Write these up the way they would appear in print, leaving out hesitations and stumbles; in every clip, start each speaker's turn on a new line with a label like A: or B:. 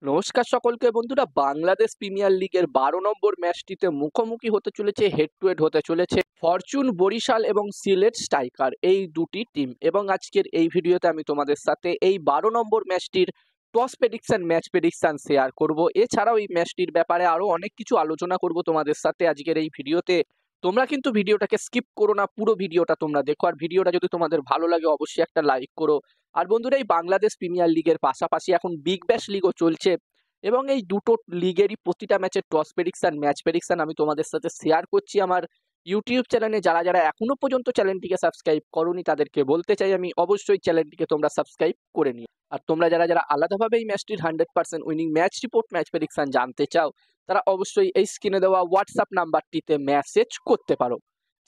A: নমস্কার সকলকে বন্ধুরা। বাংলাদেশ প্রিমিয়ার লিগের ১২ নম্বর ম্যাচটিতে মুখোমুখি হতে চলেছে, হেড টু হেড হতে চলেছে ফরচুন বরিশাল এবং সিলেট স্ট্রাইকার এই দুটি টিম। এবং আজকের এই ভিডিওতে আমি তোমাদের সাথে এই ১২ নম্বর ম্যাচটির toss prediction, match prediction share করব। এছাড়াও এই ম্যাচটির ব্যাপারে আরো অনেক কিছু আলোচনা করব তোমাদের সাথে আজকের এই ভিডিওতে। তোমরা কিন্তু ভিডিওটাকে স্কিপ করো না, পুরো ভিডিওটা তোমরা দেখো। আর ভিডিওটা যদি তোমাদের ভালো লাগে অবশ্যই একটা লাইক করো। আর বন্ধুরা, এই বাংলাদেশ প্রিমিয়ার লিগের পাশাপাশি এখন বিগ ব্যাশ লিগও চলছে এবং এই দুটো লিগেরই প্রতিটা ম্যাচের টস প্রেডিকশন, ম্যাচ প্রেডিকশন আমি তোমাদের সাথে শেয়ার করছি আমার ইউটিউব চ্যানেলে। যারা যারা এখনো পর্যন্ত চ্যানেলটিকে সাবস্ক্রাইব করোনি তাদেরকে বলতে চাই আমি অবশ্যই চ্যানেলটিকে তোমরা সাবস্ক্রাইব করে নিও। আর তোমরা যারা যারা আলাদাভাবে এই ম্যাচটির 100% winning match report, match prediction জানতে চাও, তারা অবশ্যই এই স্ক্রিনে দেওয়া হোয়াটসঅ্যাপ নাম্বারটিতে মেসেজ করতে পারো।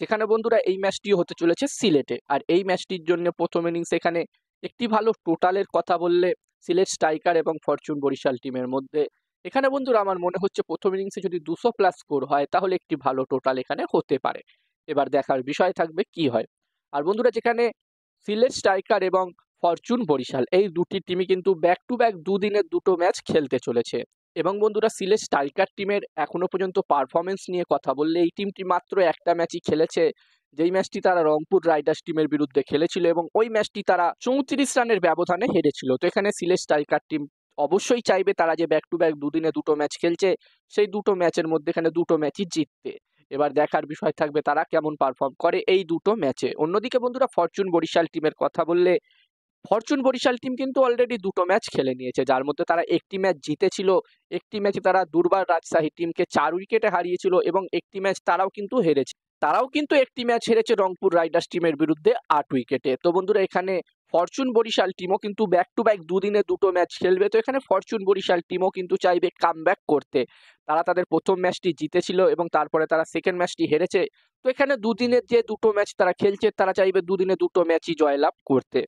A: যেখানে বন্ধুরা এই ম্যাচটি হতে চলেছে সিলেটে। আর এই ম্যাচটির জন্য প্রথম ইনিংস এখানে একটি ভালো টোটালের কথা বললে সিলেট স্ট্রাইকার এবং ফরচুন বরিশাল টিমের মধ্যে এখানে বন্ধুরা আমার মনে হচ্ছে প্রথম ইনিংসে যদি 200+ স্কোর হয় তাহলে একটি ভালো টোটাল এখানে হতে পারে। এবার দেখার বিষয় থাকবে কি হয়। আর বন্ধুরা, যেখানে সিলেট স্ট্রাইকার এবং ফরচুন বরিশাল এই দুটি টিমই কিন্তু ব্যাক টু ব্যাক দুদিনের দুটো ম্যাচ খেলতে চলেছে। এবং বন্ধুরা, সিলেট স্ট্রাইকার টিমের এখনো পর্যন্ত পারফরমেন্স নিয়ে কথা বললে এই টিমটি মাত্র একটা ম্যাচই খেলেছে, যেই ম্যাচটি তারা রংপুর রাইডার্স টিমের বিরুদ্ধে খেলেছিল এবং ওই ম্যাচটি তারা 34 রানের ব্যবধানে হেরেছিল। তো এখানে সিলেট স্ট্রাইকার টিম অবশ্যই চাইবে তারা যে ব্যাক টু ব্যাক দুদিনে দুটো ম্যাচ খেলছে সেই দুটো ম্যাচের মধ্যে এখানে দুটো ম্যাচই জিততে। এবার দেখার বিষয় থাকবে তারা কেমন পারফর্ম করে এই দুটো ম্যাচে। অন্যদিকে বন্ধুরা, ফরচুন বরিশাল টিমের কথা বললে ফরচুন বরিশাল টিম কিন্তু অলরেডি দুটো ম্যাচ খেলে নিয়েছে, যার মধ্যে তারা একটি ম্যাচ জিতেছিল, একটি ম্যাচে তারা দুর্বার রাজশাহী টিমকে 4 উইকেটে হারিয়েছিল এবং একটি ম্যাচ তারাও কিন্তু হেরেছে। তারাও কিন্তু একটি ম্যাচ হেরেছে রংপুর রাইডার্স টিমের বিরুদ্ধে 8 উইকেটে। তো বন্ধুরা, এখানে ফরচুন বরিশাল টিমও কিন্তু ব্যাক টু ব্যাক দুদিনে দুটো ম্যাচ খেলবে। তো এখানে ফরচুন বরিশাল টিমও কিন্তু চাইবে কামব্যাক করতে। তারা তাদের প্রথম ম্যাচটি জিতেছিল এবং তারপরে তারা সেকেন্ড ম্যাচটি হেরেছে। তো এখানে দুদিনের যে দুটো ম্যাচ তারা খেলছে তারা চাইবে দুদিনে দুটো ম্যাচই জয়লাভ করতে।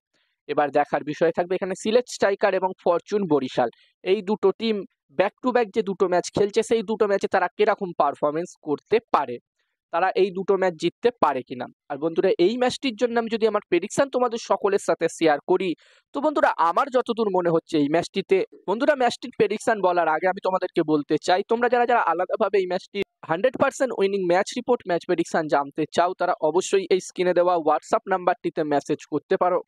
A: এবার দেখার বিষয় থাকবে এখানে সিলেট স্ট্রাইকার এবং ফরচুন বরিশাল এই দুটো টিম ব্যাক টু ব্যাক যে দুটো ম্যাচ খেলছে সেই দুটো ম্যাচে তারা কিরকম পারফরমেন্স করতে পারে, তারা এই দুটো ম্যাচ জিততে পারে কিনা। আর বন্ধুরা, এই ম্যাচটির জন্য আমি যদি আমার প্রেডিকশন তোমাদের সকলের সাথে শেয়ার করি, তো বন্ধুরা আমার যতদূর মনে হচ্ছে এই ম্যাচটিতে, বন্ধুরা ম্যাচটির প্রেডিকশন বলার আগে আমি তোমাদেরকে বলতে চাই তোমরা যারা যারা আলাদাভাবে এই ম্যাচটি 100% winning match report, match prediction জানতে চাও, তারা অবশ্যই এই স্ক্রিনে দেওয়া হোয়াটসঅ্যাপ নাম্বারটিতে মেসেজ করতে পারো।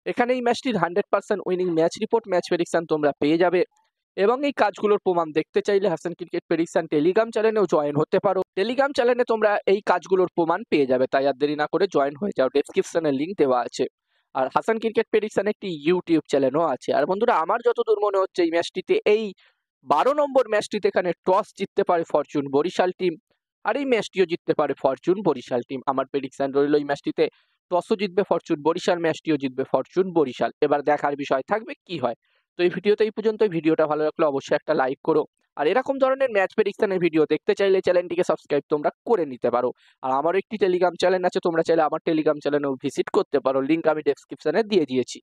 A: এখানে এই ম্যাচটির 100% winning match report, match prediction তোমরা পেয়ে যাবে। এবং এই কাজগুলোর প্রমাণ দেখতে চাইলে হাসান ক্রিকেট প্রেডিকশন টেলিগ্রাম চ্যানেলেও জয়েন হতে পারো। টেলিগ্রাম চ্যানেলে তোমরা এই কাজগুলোর প্রমাণ পেয়ে যাবে, তাই আর দেরি না করে জয়েন হয়ে যাও, ডেসক্রিপশনে লিঙ্ক দেওয়া আছে। আর হাসান ক্রিকেট প্রেডিকশন একটি ইউটিউব চ্যানেলও আছে। আর বন্ধুরা, আমার যতদূর মনে হচ্ছে এই ম্যাচটিতে, এই 12 নম্বর ম্যাচটিতে এখানে টস জিততে পারে ফরচুন বরিশাল টিম, আর এই ম্যাচটিও জিততে পারে ফরচুন বরিশাল টিম। আমার প্রেডিকশন রইল এই ম্যাচটিতে টসও জিতবে ফরচুন বরিশাল, ম্যাচটিও জিতবে ফরচুন বরিশাল। এবার দেখার বিষয় থাকবে কি হয়। তো এই ভিডিওতে এই পর্যন্ত। ভিডিওটা ভালো লাগলে অবশ্যই একটা লাইক করো। আর এরকম ধরনের ম্যাচ প্রেডিকশনের ভিডিও দেখতে চাইলে চ্যানেলটিকে সাবস্ক্রাইব তোমরা করে নিতে পারো। আর আমার একটি টেলিগ্রাম চ্যানেল আছে, তোমরা চাইলে আমার টেলিগ্রাম চ্যানেলেও ভিজিট করতে পারো, লিঙ্ক আমি ডেসক্রিপশনে দিয়ে দিয়েছি।